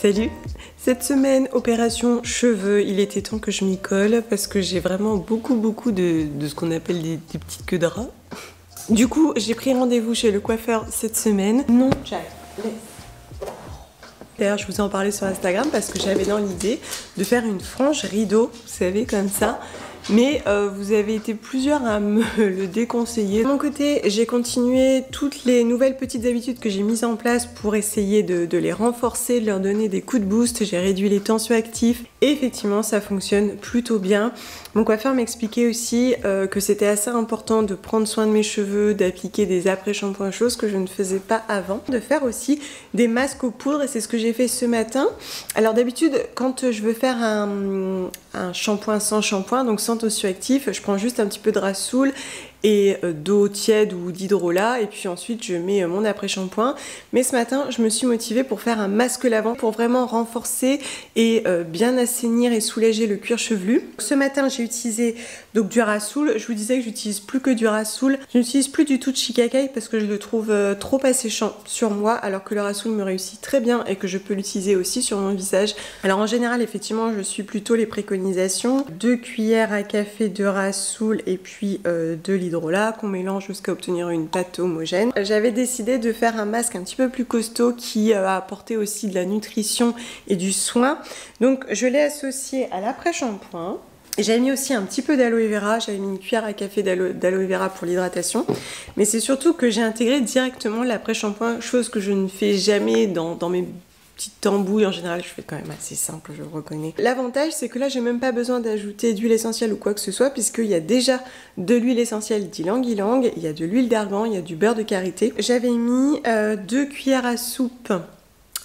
Salut! Cette semaine, opération cheveux, il était temps que je m'y colle parce que j'ai vraiment beaucoup de ce qu'on appelle des petites queues de rat. Du coup, j'ai pris rendez-vous chez le coiffeur cette semaine. Non, Jack, laisse. D'ailleurs, je vous en parlais sur Instagram parce que j'avais dans l'idée de faire une frange rideau, vous savez, comme ça. Mais vous avez été plusieurs à me le déconseiller. De mon côté, j'ai continué toutes les nouvelles petites habitudes que j'ai mises en place pour essayer de les renforcer, de leur donner des coups de boost. J'ai réduit les tensioactifs et effectivement, ça fonctionne plutôt bien. Mon coiffeur m'expliquait aussi que c'était assez important de prendre soin de mes cheveux, d'appliquer des après-shampoings, chose que je ne faisais pas avant. De faire aussi des masques aux poudres et c'est ce que j'ai fait ce matin. Alors d'habitude, quand je veux faire un shampoing sans shampoing, donc sans tensioactif, je prends juste un petit peu de Rasoul et d'eau tiède ou d'hydrolat et puis ensuite je mets mon après-shampoing. Mais ce matin je me suis motivée pour faire un masque lavant pour vraiment renforcer et bien assainir et soulager le cuir chevelu. Ce matin j'ai utilisé donc du Rasoul. Je vous disais que j'utilise plus que du Rasoul. Je n'utilise plus du tout de Shikakai parce que je le trouve trop asséchant sur moi alors que le Rasoul me réussit très bien et que je peux l'utiliser aussi sur mon visage. Alors en général effectivement je suis plutôt les préconisations. 2 cuillères à café de Rasoul et puis de l'hydrolat qu'on mélange jusqu'à obtenir une pâte homogène. J'avais décidé de faire un masque un petit peu plus costaud qui a apporté aussi de la nutrition et du soin. Donc je l'ai associé à l'après-shampoing. J'avais mis aussi un petit peu d'aloe vera, j'avais mis une cuillère à café d'aloe vera pour l'hydratation. Mais c'est surtout que j'ai intégré directement l'après-shampoing, chose que je ne fais jamais dans mes petites tambouilles. En général, je fais quand même assez simple, je le reconnais. L'avantage, c'est que là, j'ai même pas besoin d'ajouter d'huile essentielle ou quoi que ce soit, puisqu'il y a déjà de l'huile essentielle d'ylang-ylang, il y a de l'huile d'argan, il y a du beurre de karité. J'avais mis 2 cuillères à soupe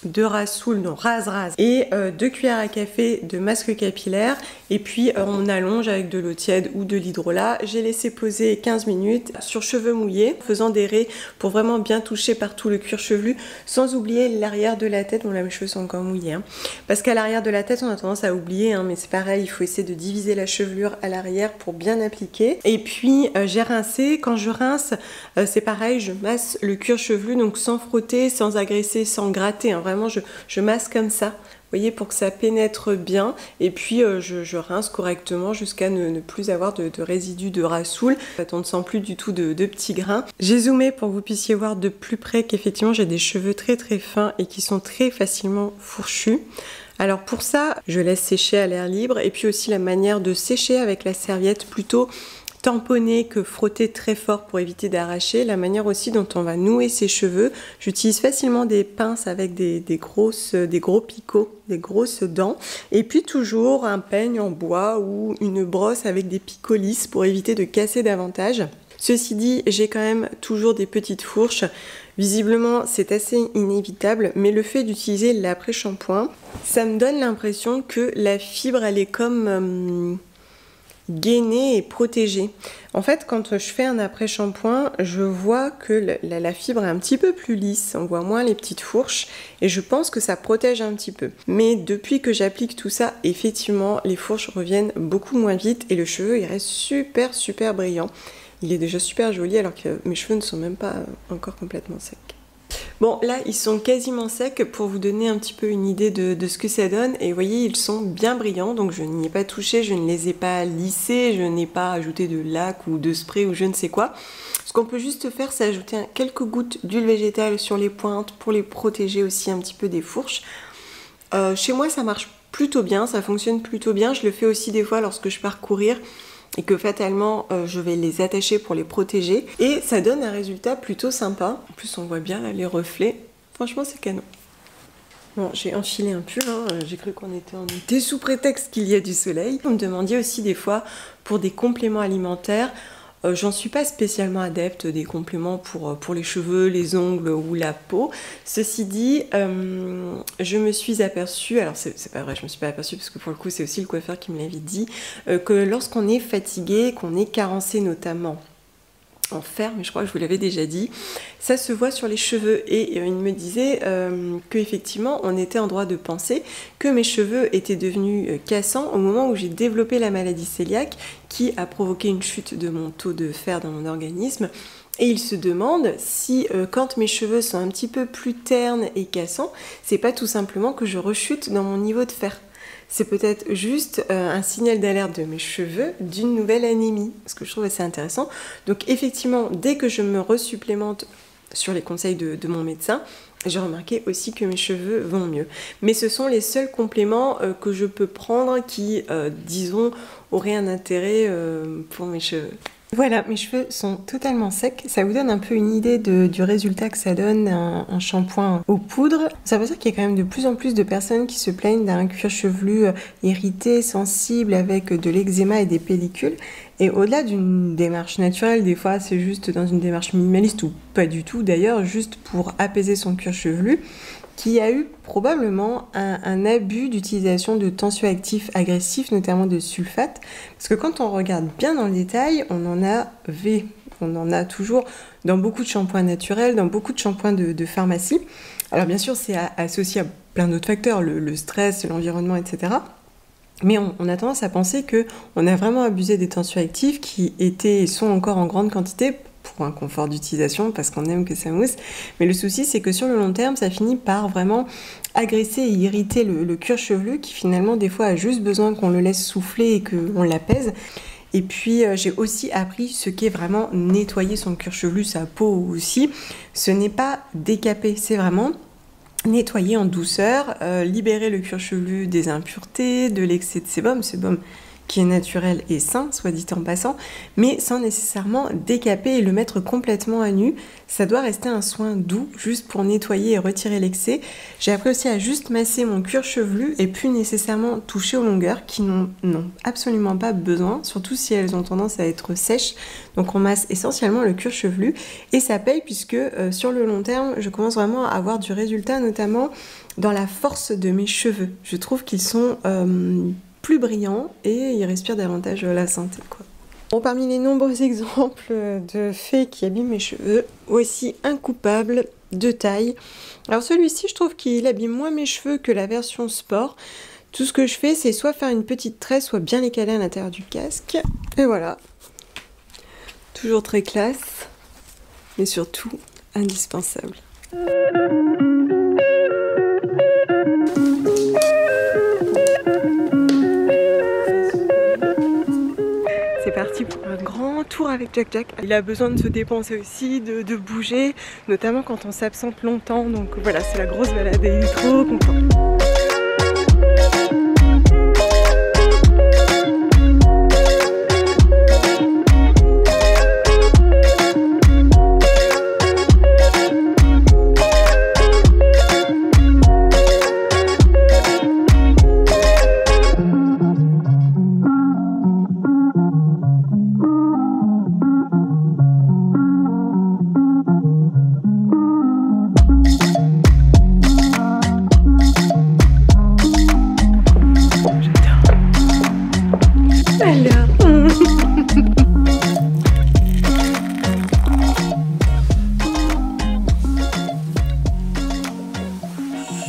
de Rasoul, non, Raz et 2 cuillères à café de masque capillaire et puis on allonge avec de l'eau tiède ou de l'hydrolat. J'ai laissé poser 15 minutes sur cheveux mouillés, faisant des raies pour vraiment bien toucher partout le cuir chevelu, sans oublier l'arrière de la tête. Bon là mes cheveux sont encore mouillés, hein, parce qu'à l'arrière de la tête on a tendance à oublier, hein, mais c'est pareil, il faut essayer de diviser la chevelure à l'arrière pour bien appliquer. Et puis j'ai rincé. Quand je rince, c'est pareil, je masse le cuir chevelu, donc sans frotter, sans agresser, sans gratter, hein, vraiment je masse comme ça, vous voyez, pour que ça pénètre bien et puis je rince correctement jusqu'à ne plus avoir de résidus de Rasoul. En fait, on ne sent plus du tout de petits grains. J'ai zoomé pour que vous puissiez voir de plus près qu'effectivement j'ai des cheveux très fins et qui sont très facilement fourchus. Alors pour ça, je laisse sécher à l'air libre et puis aussi la manière de sécher avec la serviette plutôt tamponner que frotter très fort pour éviter d'arracher, la manière aussi dont on va nouer ses cheveux. J'utilise facilement des pinces avec des gros picots, des grosses dents, et puis toujours un peigne en bois ou une brosse avec des picots lisses pour éviter de casser davantage. Ceci dit, j'ai quand même toujours des petites fourches. Visiblement, c'est assez inévitable, mais le fait d'utiliser l'après-shampoing, ça me donne l'impression que la fibre, elle est comme gainée et protégée. En fait, quand je fais un après-shampoing, je vois que la fibre est un petit peu plus lisse, on voit moins les petites fourches et je pense que ça protège un petit peu. Mais depuis que j'applique tout ça, effectivement, les fourches reviennent beaucoup moins vite et le cheveu il reste super brillant. Il est déjà super joli alors que mes cheveux ne sont même pas encore complètement secs. Bon, là, ils sont quasiment secs pour vous donner un petit peu une idée de ce que ça donne. Et vous voyez, ils sont bien brillants, donc je n'y ai pas touché, je ne les ai pas lissés, je n'ai pas ajouté de lac ou de spray ou je ne sais quoi. Ce qu'on peut juste faire, c'est ajouter quelques gouttes d'huile végétale sur les pointes pour les protéger aussi un petit peu des fourches. Chez moi, ça marche plutôt bien, ça fonctionne plutôt bien. Je le fais aussi des fois lorsque je pars courir et que fatalement je vais les attacher pour les protéger et ça donne un résultat plutôt sympa. En plus on voit bien là les reflets, franchement c'est canon. Bon, j'ai enfilé un pull, hein. J'ai cru qu'on était en été sous prétexte qu'il y a du soleil. Vous me demandiez aussi des fois pour des compléments alimentaires. J'en suis pas spécialement adepte des compléments pour les cheveux, les ongles ou la peau. Ceci dit, je me suis aperçue, alors c'est pas vrai, je me suis pas aperçue parce que pour le coup c'est aussi le coiffeur qui me l'avait dit, que lorsqu'on est fatigué, qu'on est carencé notamment en fer, mais je crois que je vous l'avais déjà dit, ça se voit sur les cheveux et il me disait qu'effectivement on était en droit de penser que mes cheveux étaient devenus cassants au moment où j'ai développé la maladie cœliaque qui a provoqué une chute de mon taux de fer dans mon organisme Et il se demande si quand mes cheveux sont un petit peu plus ternes et cassants, c'est pas tout simplement que je rechute dans mon niveau de fer. C'est peut-être juste un signal d'alerte de mes cheveux d'une nouvelle anémie, ce que je trouve assez intéressant. Donc effectivement, dès que je me resupplémente sur les conseils de mon médecin, j'ai remarqué aussi que mes cheveux vont mieux. Mais ce sont les seuls compléments que je peux prendre qui, disons, auraient un intérêt pour mes cheveux. Voilà, mes cheveux sont totalement secs. Ça vous donne un peu une idée du résultat que ça donne un shampoing aux poudres. Ça veut dire qu'il y a quand même de plus en plus de personnes qui se plaignent d'un cuir chevelu irrité, sensible, avec de l'eczéma et des pellicules. Et au-delà d'une démarche naturelle, des fois c'est juste dans une démarche minimaliste ou pas du tout d'ailleurs, juste pour apaiser son cuir chevelu, qu'il y a eu probablement un abus d'utilisation de tensioactifs agressifs, notamment de sulfate. Parce que quand on regarde bien dans le détail, on en a toujours dans beaucoup de shampoings naturels, dans beaucoup de shampoings de pharmacie. Alors bien sûr, c'est associé à plein d'autres facteurs, le stress, l'environnement, etc. Mais on a tendance à penser qu'on a vraiment abusé des tensioactifs qui étaient et sont encore en grande quantité pour un confort d'utilisation, parce qu'on aime que ça mousse. Mais le souci, c'est que sur le long terme, ça finit par vraiment agresser et irriter le cuir chevelu, qui finalement, des fois, a juste besoin qu'on le laisse souffler et qu'on l'apaise. Et puis, j'ai aussi appris ce qu'est vraiment nettoyer son cuir chevelu, sa peau aussi. Ce n'est pas décaper, c'est vraiment nettoyer en douceur, libérer le cuir chevelu des impuretés, de l'excès de sébum qui est naturel et sain, soit dit en passant, mais sans nécessairement décaper et le mettre complètement à nu. Ça doit rester un soin doux, juste pour nettoyer et retirer l'excès. J'ai appris aussi à juste masser mon cuir chevelu et plus nécessairement toucher aux longueurs qui n'ont absolument pas besoin, surtout si elles ont tendance à être sèches. Donc on masse essentiellement le cuir chevelu et ça paye puisque sur le long terme, je commence vraiment à avoir du résultat, notamment dans la force de mes cheveux. Je trouve qu'ils sont plus brillants et ils respirent davantage la santé, quoi. Bon, parmi les nombreux exemples de faits qui abîment mes cheveux, voici un coupable de taille. Alors celui-ci, je trouve qu'il abîme moins mes cheveux que la version sport. Tout ce que je fais, c'est soit faire une petite tresse, soit bien les caler à l'intérieur du casque. Et voilà. Toujours très classe, mais surtout indispensable. C'est parti pour un grand tour avec Jack Jack. Il a besoin de se dépenser aussi, de bouger, notamment quand on s'absente longtemps. Donc voilà, c'est la grosse balade et il est trop content.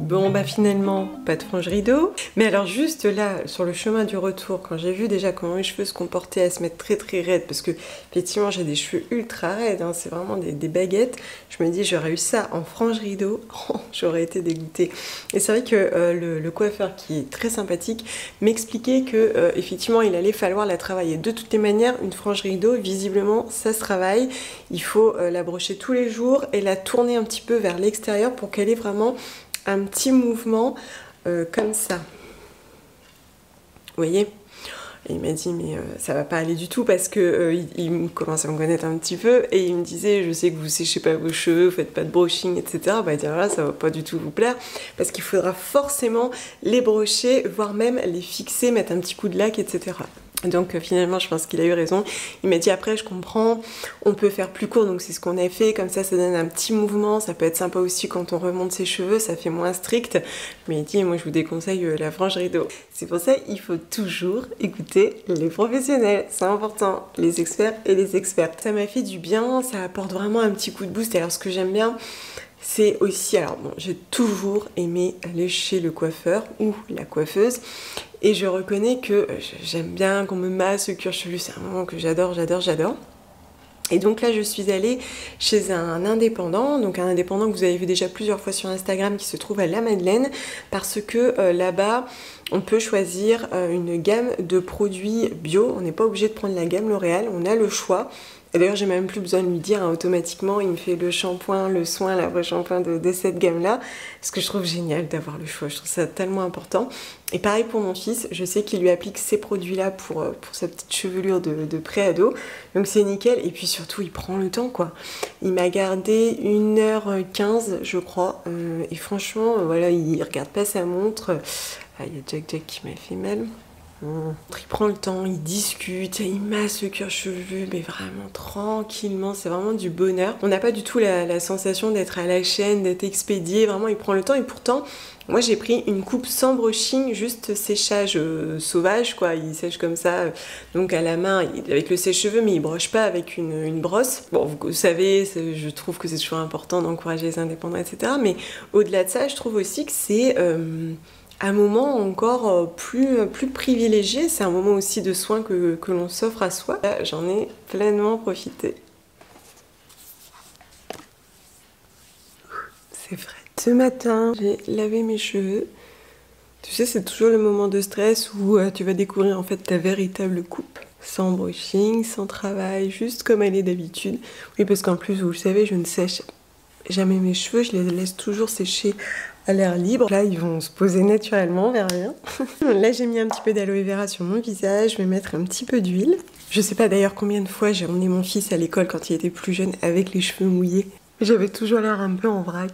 Bon bah finalement pas de frange rideau, mais alors juste là sur le chemin du retour, quand j'ai vu déjà comment mes cheveux se comportaient à se mettre très très raides, parce que effectivement j'ai des cheveux ultra raides, hein, c'est vraiment des baguettes, je me dis j'aurais eu ça en frange rideau, j'aurais été dégoûtée. Et c'est vrai que le coiffeur qui est très sympathique m'expliquait que effectivement il allait falloir la travailler. De toutes les manières, une frange rideau visiblement ça se travaille, il faut la brocher tous les jours et la tourner un petit peu vers l'extérieur pour qu'elle ait vraiment un petit mouvement comme ça. Vous voyez? Et il m'a dit mais ça va pas aller du tout parce que il commence à me connaître un petit peu et il me disait je sais que vous séchez pas vos cheveux, vous faites pas de brushing, etc. Bah il dit là ça va pas du tout vous plaire parce qu'il faudra forcément les brocher, voire même les fixer, mettre un petit coup de lac, etc. Donc finalement je pense qu'il a eu raison. Il m'a dit après je comprends, on peut faire plus court, donc c'est ce qu'on a fait, comme ça donne un petit mouvement, ça peut être sympa aussi quand on remonte ses cheveux, ça fait moins strict. Mais il dit moi je vous déconseille la frange rideau. C'est pour ça il faut toujours écouter les professionnels, c'est important, les experts et les expertes. Ça m'a fait du bien, ça apporte vraiment un petit coup de boost. Alors ce que j'aime bien, c'est aussi, alors bon, j'ai toujours aimé aller chez le coiffeur ou la coiffeuse et je reconnais que j'aime bien qu'on me masse le cuir chevelu, c'est un moment que j'adore. Et donc là je suis allée chez un indépendant, donc un indépendant que vous avez vu déjà plusieurs fois sur Instagram qui se trouve à La Madeleine, parce que là-bas on peut choisir une gamme de produits bio, on n'est pas obligé de prendre la gamme L'Oréal, on a le choix. Et d'ailleurs j'ai même plus besoin de lui dire, hein, automatiquement il me fait le shampoing, le soin, l'après-shampoing de cette gamme-là, ce que je trouve génial d'avoir le choix, je trouve ça tellement important. Et pareil pour mon fils, je sais qu'il lui applique ces produits-là pour sa petite chevelure de pré-ado, donc c'est nickel. Et puis surtout il prend le temps quoi. Il m'a gardé 1h15 je crois, et franchement voilà, il regarde pas sa montre. Ah, il y a Jack qui m'a fait mal. Il prend le temps, il discute, il masse le cuir chevelu, mais vraiment tranquillement, c'est vraiment du bonheur. On n'a pas du tout la sensation d'être à la chaîne, d'être expédié, vraiment il prend le temps. Et pourtant, moi j'ai pris une coupe sans brushing, juste séchage sauvage quoi, il sèche comme ça, donc à la main avec le sèche-cheveux, mais il broche pas avec une brosse. Bon, vous savez, je trouve que c'est toujours important d'encourager les indépendants, etc. Mais au-delà de ça, je trouve aussi que c'est un moment encore plus privilégié, c'est un moment aussi de soin que l'on s'offre à soi. Là, j'en ai pleinement profité. C'est vrai. Ce matin, j'ai lavé mes cheveux. Tu sais, c'est toujours le moment de stress où tu vas découvrir en fait ta véritable coupe. Sans brushing, sans travail, juste comme elle est d'habitude. Oui, parce qu'en plus, vous le savez, je ne sèche jamais mes cheveux, je les laisse toujours sécher à l'air libre. Là, ils vont se poser naturellement vers rien. Là, j'ai mis un petit peu d'aloe vera sur mon visage. Je vais mettre un petit peu d'huile. Je sais pas d'ailleurs combien de fois j'ai emmené mon fils à l'école quand il était plus jeune avec les cheveux mouillés. J'avais toujours l'air un peu en vrac.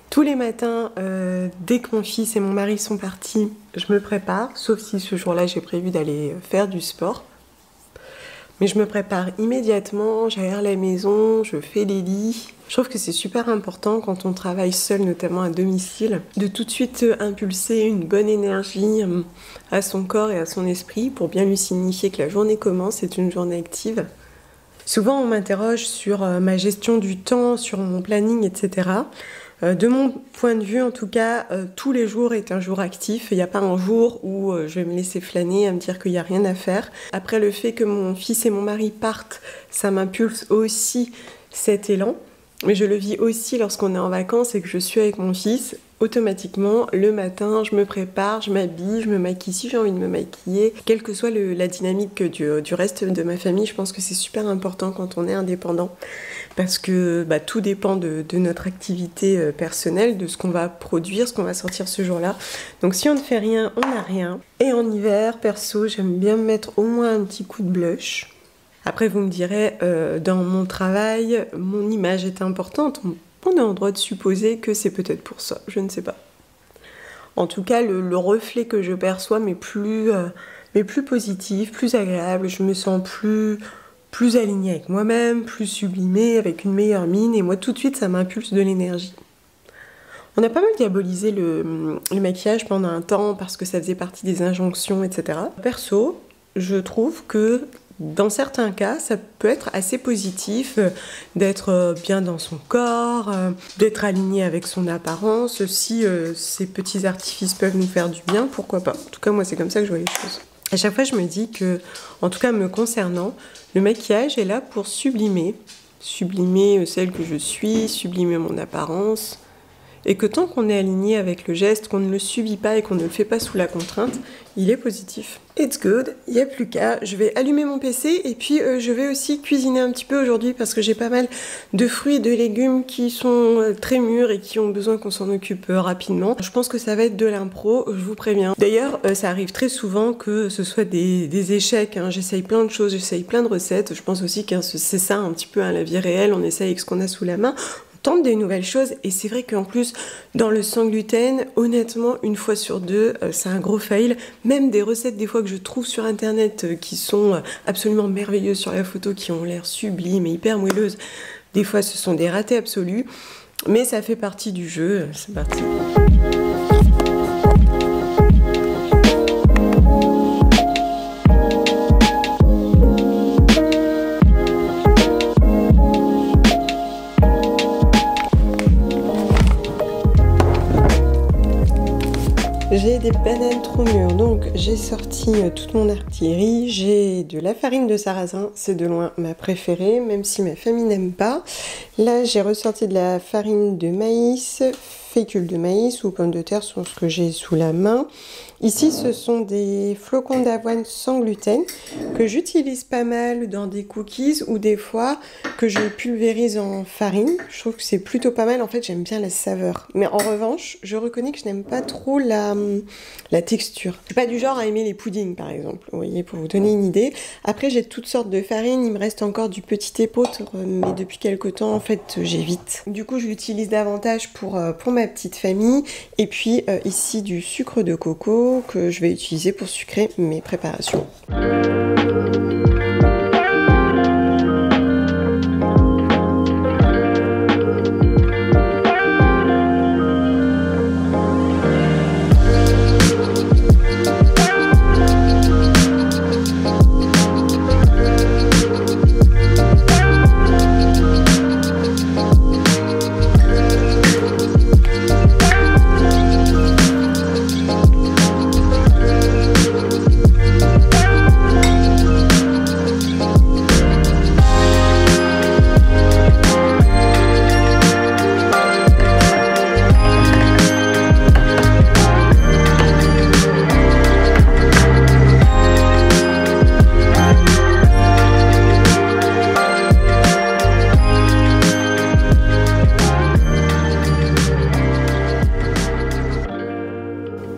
Tous les matins, dès que mon fils et mon mari sont partis, je me prépare. Sauf si ce jour-là, j'ai prévu d'aller faire du sport. Mais je me prépare immédiatement, j'aère la maison, je fais les lits. Je trouve que c'est super important quand on travaille seul, notamment à domicile, de tout de suite impulser une bonne énergie à son corps et à son esprit pour bien lui signifier que la journée commence, c'est une journée active. Souvent on m'interroge sur ma gestion du temps, sur mon planning, etc. De mon point de vue, en tout cas, tous les jours est un jour actif. Il n'y a pas un jour où je vais me laisser flâner, à me dire qu'il n'y a rien à faire. Après, le fait que mon fils et mon mari partent, ça m'impulse aussi cet élan. Mais je le vis aussi lorsqu'on est en vacances et que je suis avec mon fils. Automatiquement, le matin, je me prépare, je m'habille, je me maquille si j'ai envie de me maquiller. Quelle que soit la dynamique du reste de ma famille, je pense que c'est super important quand on est indépendant. Parce que tout dépend de notre activité personnelle, de ce qu'on va produire, ce qu'on va sortir ce jour-là. Donc si on ne fait rien, on n'a rien. Et en hiver, perso, j'aime bien me mettre au moins un petit coup de blush. Après, vous me direz, dans mon travail, mon image est importante. On est en droit de supposer que c'est peut-être pour ça, je ne sais pas. En tout cas, le reflet que je perçois m'est plus positif, plus agréable. Je me sens plus alignée avec moi-même, plus sublimée, avec une meilleure mine. Et moi, tout de suite, ça m'impulse de l'énergie. On a pas mal diabolisé le maquillage pendant un temps parce que ça faisait partie des injonctions, etc. Perso, je trouve que dans certains cas, ça peut être assez positif d'être bien dans son corps, d'être aligné avec son apparence. Si ces petits artifices peuvent nous faire du bien, pourquoi pas? En tout cas, moi, c'est comme ça que je vois les choses. À chaque fois, je me dis que, en tout cas me concernant, le maquillage est là pour sublimer celle que je suis, sublimer mon apparence. Et que tant qu'on est aligné avec le geste, qu'on ne le subit pas et qu'on ne le fait pas sous la contrainte, il est positif. It's good, il n'y a plus qu'à. Je vais allumer mon PC et puis je vais aussi cuisiner un petit peu aujourd'hui parce que j'ai pas mal de fruits et de légumes qui sont très mûrs et qui ont besoin qu'on s'en occupe rapidement. Je pense que ça va être de l'impro, je vous préviens. D'ailleurs, ça arrive très souvent que ce soit des échecs. Hein. J'essaye plein de choses, j'essaye plein de recettes. Je pense aussi que c'est ça un petit peu la vie réelle, on essaye avec ce qu'on a sous la main. Tente des nouvelles choses et c'est vrai qu'en plus dans le sans gluten, honnêtement une fois sur deux c'est un gros fail. Même des recettes des fois que je trouve sur internet qui sont absolument merveilleuses sur la photo, qui ont l'air sublimes et hyper moelleuses, des fois ce sont des ratés absolus, mais ça fait partie du jeu. C'est parti. J'ai des bananes trop au mur. Donc j'ai sorti toute mon artillerie. J'ai de la farine de sarrasin, c'est de loin ma préférée, même si ma famille n'aime pas. Là j'ai ressorti de la farine de maïs, fécule de maïs ou pommes de terre sont ce que j'ai sous la main. Ici ce sont des flocons d'avoine sans gluten que j'utilise pas mal dans des cookies ou des fois que je pulvérise en farine. Je trouve que c'est plutôt pas mal, en fait j'aime bien la saveur. Mais en revanche, je reconnais que je n'aime pas trop la texture. Je suis pas du genre à aimer les puddings par exemple, vous voyez, pour vous donner une idée. Après j'ai toutes sortes de farines, il me reste encore du petit épeautre, mais depuis quelques temps en fait j'évite. Du coup je l'utilise davantage pour ma petite famille. Et puis ici du sucre de coco que je vais utiliser pour sucrer mes préparations.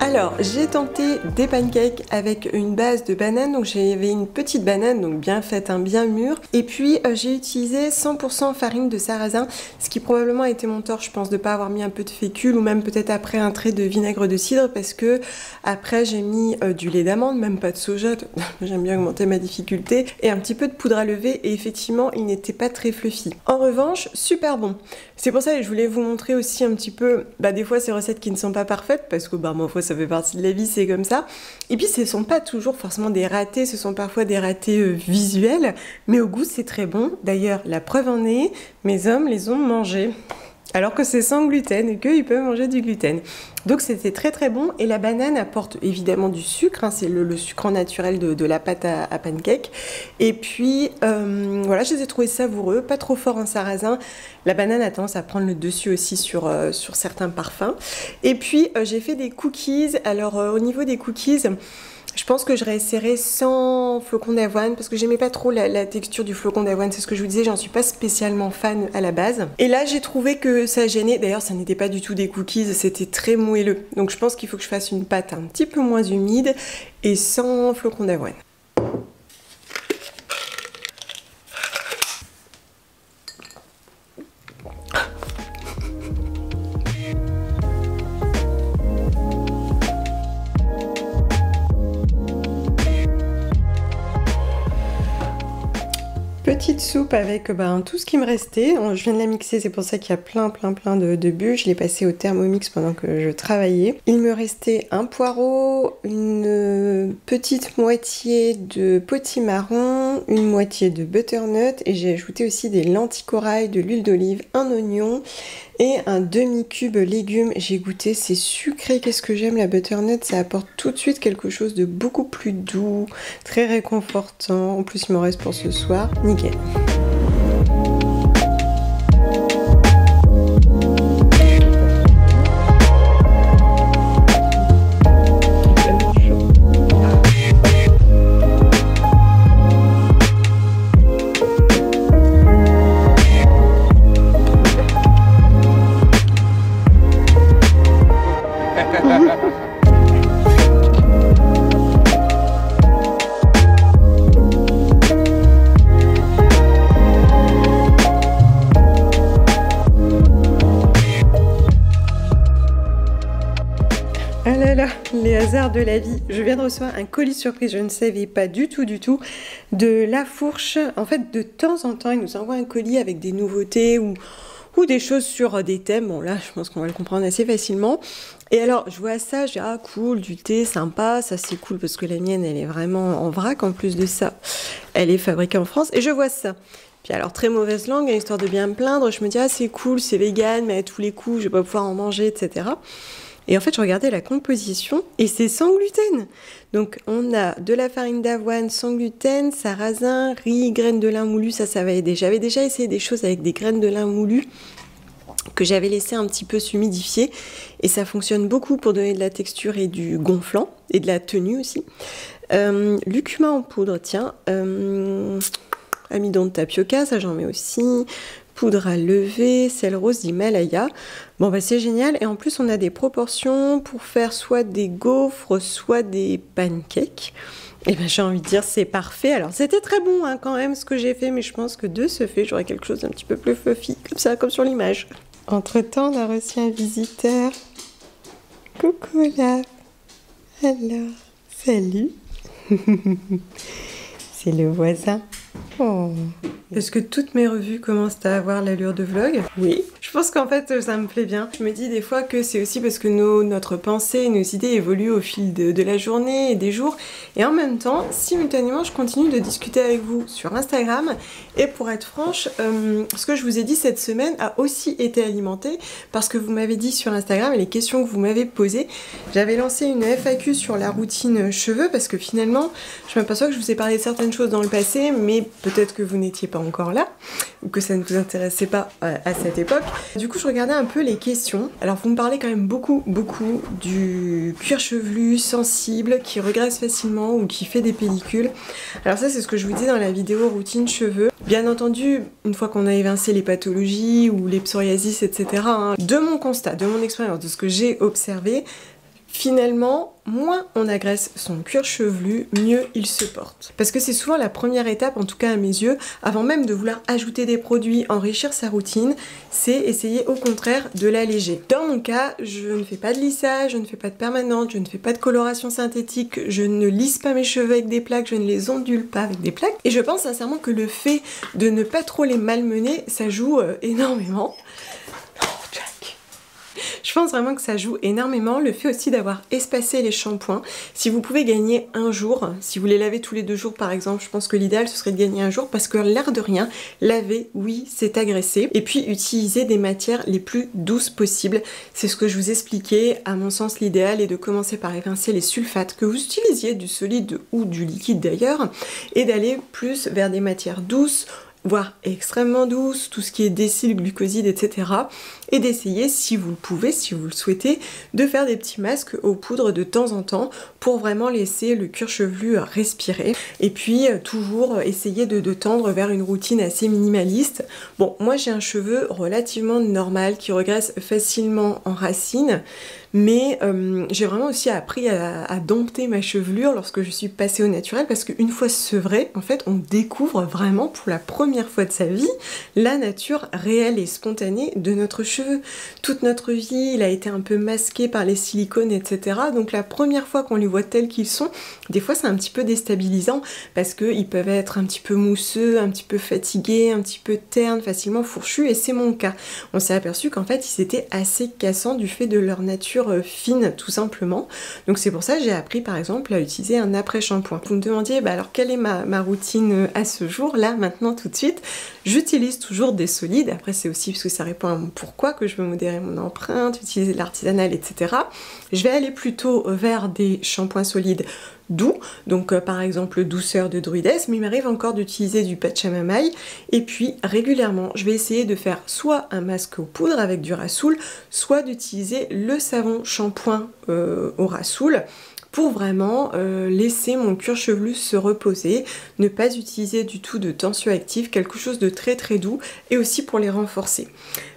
Alors, j'ai tenté des pancakes avec une base de banane, donc j'avais une petite banane, donc bien faite, hein, bien mûre. Et puis j'ai utilisé 100% farine de sarrasin, ce qui probablement a été mon tort, je pense, de ne pas avoir mis un peu de fécule ou même peut-être après un trait de vinaigre de cidre, parce que après j'ai mis du lait d'amande, même pas de soja, j'aime bien augmenter ma difficulté, et un petit peu de poudre à lever, et effectivement il n'était pas très fluffy. En revanche, super bon. C'est pour ça que je voulais vous montrer aussi un petit peu, des fois ces recettes qui ne sont pas parfaites, parce que ma foi ça fait partie de la vie, c'est comme ça. Et puis ce ne sont pas toujours forcément des ratés, ce sont parfois des ratés visuels, mais au goût c'est très bon. D'ailleurs la preuve en est, mes hommes les ont mangés. Alors que c'est sans gluten et qu'ils peuvent manger du gluten. Donc c'était très très bon et la banane apporte évidemment du sucre, hein, c'est le sucre naturel de la pâte à pancake. Et puis voilà, je les ai trouvés savoureux, pas trop fort en sarrasin. La banane a tendance à prendre le dessus aussi sur certains parfums. Et puis j'ai fait des cookies. Alors au niveau des cookies, je pense que je réessayerai sans flocon d'avoine parce que j'aimais pas trop la texture du flocon d'avoine, c'est ce que je vous disais, j'en suis pas spécialement fan à la base. Et là j'ai trouvé que ça gênait, d'ailleurs ça n'était pas du tout des cookies, c'était très moelleux. Donc je pense qu'il faut que je fasse une pâte un petit peu moins humide et sans flocon d'avoine. Petite soupe avec tout ce qui me restait. Je viens de la mixer, c'est pour ça qu'il y a plein de bulles. Je l'ai passé au Thermomix pendant que je travaillais. Il me restait un poireau, une petite moitié de potimarron, une moitié de butternut et j'ai ajouté aussi des lentilles corail, de l'huile d'olive, un oignon et un demi-cube légumes. J'ai goûté, c'est sucré, qu'est-ce que j'aime la butternut, ça apporte tout de suite quelque chose de beaucoup plus doux, très réconfortant. En plus il m'en reste pour ce soir, nickel. Ah là là, les hasards de la vie. Je viens de recevoir un colis surprise, je ne savais pas du tout de La Fourche. En fait, de temps en temps, ils nous envoient un colis avec des nouveautés ou des choses sur des thèmes. Bon là, je pense qu'on va le comprendre assez facilement. Et alors, je vois ça, je dis ah cool, du thé, sympa, ça c'est cool parce que la mienne, elle est vraiment en vrac. En plus de ça, elle est fabriquée en France. Et je vois ça. Puis alors, très mauvaise langue, histoire de bien me plaindre, je me dis ah c'est cool, c'est vegan, mais à tous les coups, je vais pas pouvoir en manger, etc. Et en fait, je regardais la composition et c'est sans gluten. Donc, on a de la farine d'avoine sans gluten, sarrasin, riz, graines de lin moulu, ça va aider. J'avais déjà essayé des choses avec des graines de lin moulu que j'avais laissé un petit peu s'humidifier et ça fonctionne beaucoup pour donner de la texture et du gonflant et de la tenue aussi. Lucuma en poudre, tiens, amidon de tapioca, ça j'en mets aussi, poudre à lever, sel rose d'Himalaya. Bon bah c'est génial et en plus on a des proportions pour faire soit des gaufres, soit des pancakes. Et ben j'ai envie de dire c'est parfait. Alors c'était très bon hein, quand même ce que j'ai fait, mais je pense que de ce fait j'aurais quelque chose d'un petit peu plus fluffy, comme ça, comme sur l'image. Entre temps on a reçu un visiteur. Coucou Olaf. Alors, salut. C'est le voisin. Oh. Est-ce que toutes mes revues commencent à avoir l'allure de vlog? Oui. Je pense qu'en fait ça me plaît bien. Je me dis des fois que c'est aussi parce que notre pensée, nos idées évoluent au fil de la journée et des jours. Et en même temps, simultanément, je continue de discuter avec vous sur Instagram. Et pour être franche, ce que je vous ai dit cette semaine a aussi été alimenté parce que vous m'avez dit sur Instagram et les questions que vous m'avez posées. J'avais lancé une FAQ sur la routine cheveux parce que finalement, je m'aperçois que je vous ai parlé de certaines choses dans le passé, mais peut-être que vous n'étiez pas encore là ou que ça ne vous intéressait pas à cette époque. Du coup, je regardais un peu les questions. Alors, vous me parlez quand même beaucoup du cuir chevelu sensible qui regraisse facilement ou qui fait des pellicules. Alors ça, c'est ce que je vous dis dans la vidéo routine cheveux. Bien entendu, une fois qu'on a évincé les pathologies ou les psoriasis, etc., hein, de mon constat, de mon expérience, de ce que j'ai observé, finalement, moins on agresse son cuir chevelu, mieux il se porte. Parce que c'est souvent la première étape, en tout cas à mes yeux, avant même de vouloir ajouter des produits, enrichir sa routine, c'est essayer au contraire de l'alléger. Dans mon cas, je ne fais pas de lissage, je ne fais pas de permanente, je ne fais pas de coloration synthétique, je ne lisse pas mes cheveux avec des plaques, je ne les ondule pas avec des plaques. Et je pense sincèrement que le fait de ne pas trop les malmener, ça joue énormément. Je pense vraiment que ça joue énormément, le fait aussi d'avoir espacé les shampoings. Si vous pouvez gagner un jour, si vous les lavez tous les 2 jours par exemple, je pense que l'idéal ce serait de gagner un jour parce que l'air de rien, laver, oui, c'est agressé. Et puis utiliser des matières les plus douces possibles. C'est ce que je vous expliquais, à mon sens l'idéal est de commencer par évincer les sulfates, que vous utilisiez du solide ou du liquide d'ailleurs, et d'aller plus vers des matières douces, voire extrêmement douce, tout ce qui est décylglucoside, etc. Et d'essayer, si vous le pouvez, si vous le souhaitez, de faire des petits masques aux poudres de temps en temps pour vraiment laisser le cuir chevelu respirer. Et puis, toujours essayer de tendre vers une routine assez minimaliste. Bon, moi j'ai un cheveu relativement normal qui regresse facilement en racines, mais j'ai vraiment aussi appris à dompter ma chevelure lorsque je suis passée au naturel parce qu'une fois sevré, en fait, on découvre vraiment pour la première fois de sa vie la nature réelle et spontanée de notre cheveu. Toute notre vie, il a été un peu masqué par les silicones, etc. Donc la première fois qu'on les voit tels qu'ils sont, des fois c'est un petit peu déstabilisant parce qu'ils peuvent être un petit peu mousseux, un petit peu fatigués, un petit peu ternes, facilement fourchus, et c'est mon cas. On s'est aperçu qu'en fait ils étaient assez cassants du fait de leur nature fine tout simplement. Donc c'est pour ça que j'ai appris par exemple à utiliser un après-shampoing. Vous me demandiez bah alors quelle est ma routine à ce jour, là maintenant tout de suite. J'utilise toujours des solides, après c'est aussi parce que ça répond à mon pourquoi que je veux modérer mon empreinte, utiliser de l'artisanal, etc. Je vais aller plutôt vers des shampoings solides doux, donc par exemple douceur de druidesse, mais il m'arrive encore d'utiliser du Pachamamaï, et puis régulièrement je vais essayer de faire soit un masque aux poudres avec du Rassoul, soit d'utiliser le savon shampoing au Rassoul pour vraiment laisser mon cuir chevelu se reposer, ne pas utiliser du tout de tensioactif, quelque chose de très très doux, et aussi pour les renforcer.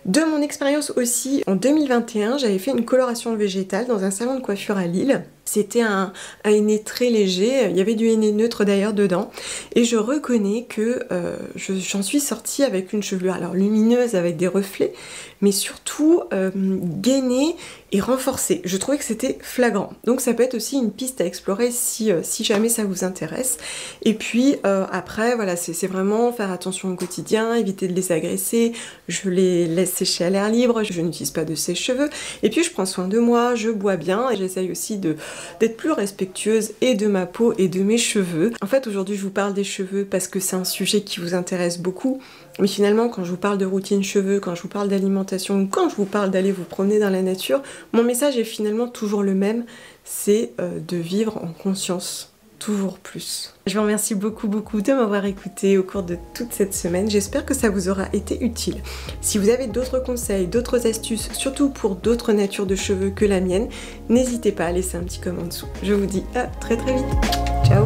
De mon expérience aussi, en 2021, j'avais fait une coloration végétale dans un salon de coiffure à Lille. C'était un henné très léger, il y avait du henné neutre d'ailleurs dedans, et je reconnais que j'en suis sortie avec une chevelure alors lumineuse avec des reflets, mais surtout gainée et renforcée. Je trouvais que c'était flagrant, donc ça peut être aussi une piste à explorer si jamais ça vous intéresse. Et puis après voilà, c'est vraiment faire attention au quotidien, éviter de les agresser, je les laisse sécher à l'air libre, je n'utilise pas de sèche-cheveux, et puis je prends soin de moi, je bois bien, et j'essaye aussi d'être plus respectueuse et de ma peau et de mes cheveux. En fait aujourd'hui je vous parle des cheveux parce que c'est un sujet qui vous intéresse beaucoup, mais finalement quand je vous parle de routine cheveux, quand je vous parle d'alimentation ou quand je vous parle d'aller vous promener dans la nature, mon message est finalement toujours le même, c'est de vivre en conscience. Toujours plus. Je vous remercie beaucoup de m'avoir écouté au cours de toute cette semaine. J'espère que ça vous aura été utile. Si vous avez d'autres conseils, d'autres astuces, surtout pour d'autres natures de cheveux que la mienne, n'hésitez pas à laisser un petit comment en dessous. Je vous dis à très vite. Ciao.